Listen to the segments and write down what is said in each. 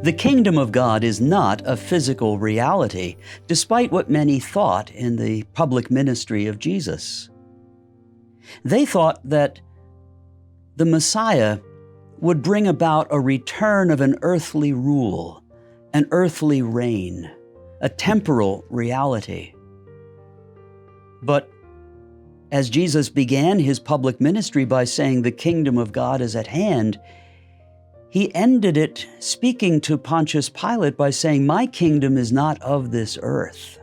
The kingdom of God is not a physical reality, despite what many thought in the public ministry of Jesus. They thought that the Messiah would bring about a return of an earthly rule, an earthly reign, a temporal reality. But as Jesus began his public ministry by saying the kingdom of God is at hand, he ended it speaking to Pontius Pilate by saying, "My kingdom is not of this earth."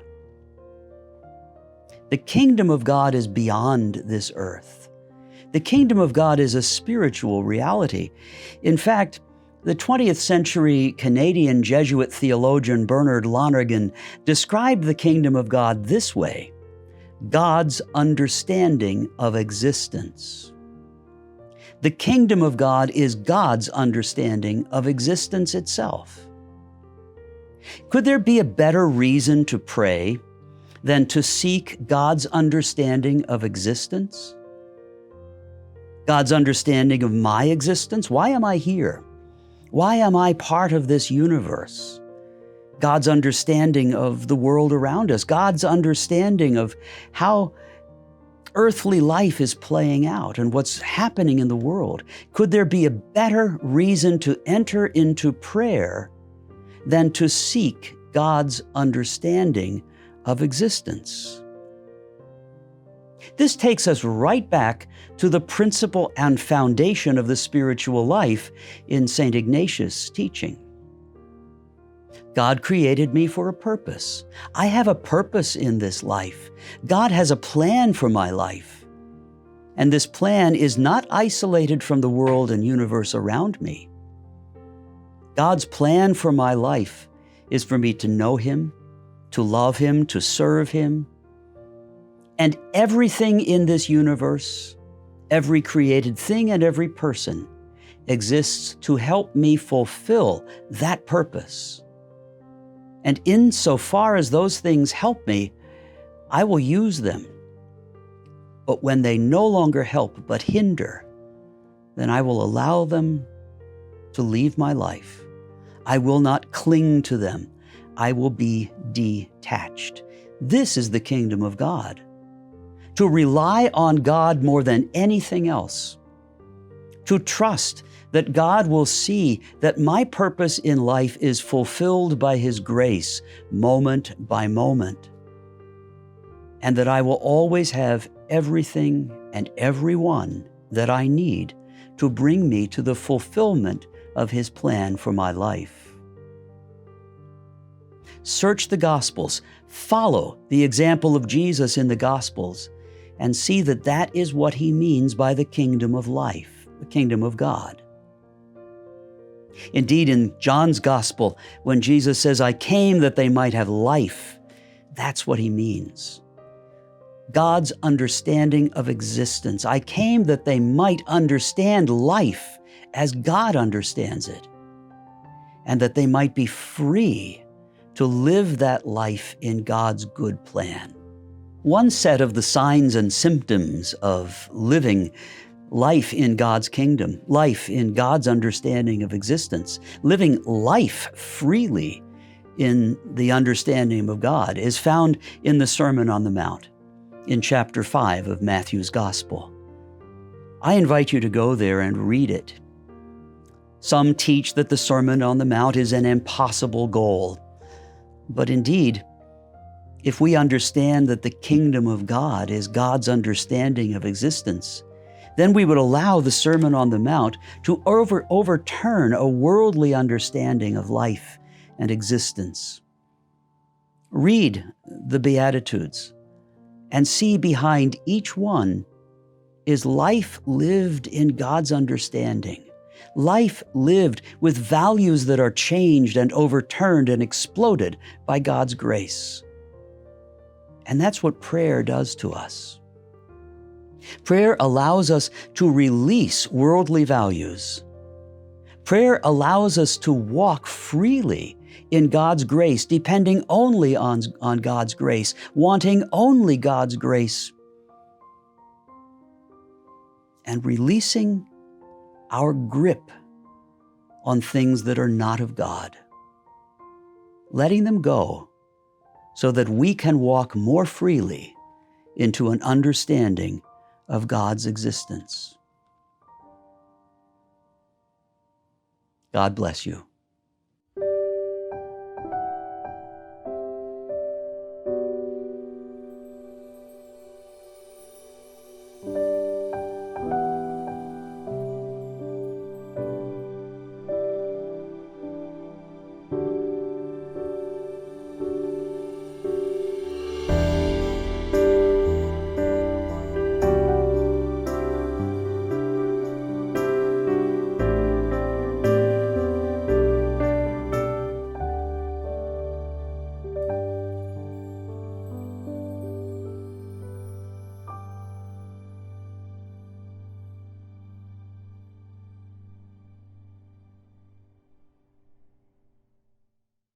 The kingdom of God is beyond this earth. The kingdom of God is a spiritual reality. In fact, the 20th century Canadian Jesuit theologian Bernard Lonergan described the kingdom of God this way: God's understanding of existence. The kingdom of God is God's understanding of existence itself. Could there be a better reason to pray than to seek God's understanding of existence? God's understanding of my existence? Why am I here? Why am I part of this universe? God's understanding of the world around us, God's understanding of how earthly life is playing out and what's happening in the world. Could there be a better reason to enter into prayer than to seek God's understanding of existence? This takes us right back to the principle and foundation of the spiritual life in St. Ignatius' teaching. God created me for a purpose. I have a purpose in this life. God has a plan for my life. And this plan is not isolated from the world and universe around me. God's plan for my life is for me to know Him, to love Him, to serve Him. And everything in this universe, every created thing and every person exists to help me fulfill that purpose. And insofar as those things help me, I will use them. But when they no longer help but hinder, then I will allow them to leave my life. I will not cling to them. I will be detached. This is the kingdom of God. To rely on God more than anything else. To trust that God will see that my purpose in life is fulfilled by His grace, moment by moment. And that I will always have everything and everyone that I need to bring me to the fulfillment of His plan for my life. Search the Gospels, follow the example of Jesus in the Gospels, and see that that is what He means by the kingdom of life, the kingdom of God. Indeed, in John's Gospel, when Jesus says, "I came that they might have life," that's what He means. God's understanding of existence. I came that they might understand life as God understands it, and that they might be free to live that life in God's good plan. One set of the signs and symptoms of living life in God's kingdom, life in God's understanding of existence, living life freely in the understanding of God, is found in the Sermon on the Mount, in chapter 5 of Matthew's Gospel. I invite you to go there and read it. Some teach that the Sermon on the Mount is an impossible goal. But indeed, if we understand that the kingdom of God is God's understanding of existence, then we would allow the Sermon on the Mount to overturn a worldly understanding of life and existence. Read the beatitudes and see behind each one is life lived in God's understanding, life lived with values that are changed and overturned and exploded by God's grace. And that's what prayer does to us. Prayer allows us to release worldly values. Prayer allows us to walk freely in God's grace, depending only on God's grace, wanting only God's grace, and releasing our grip on things that are not of God, letting them go so that we can walk more freely into an understanding of God's existence. God bless you.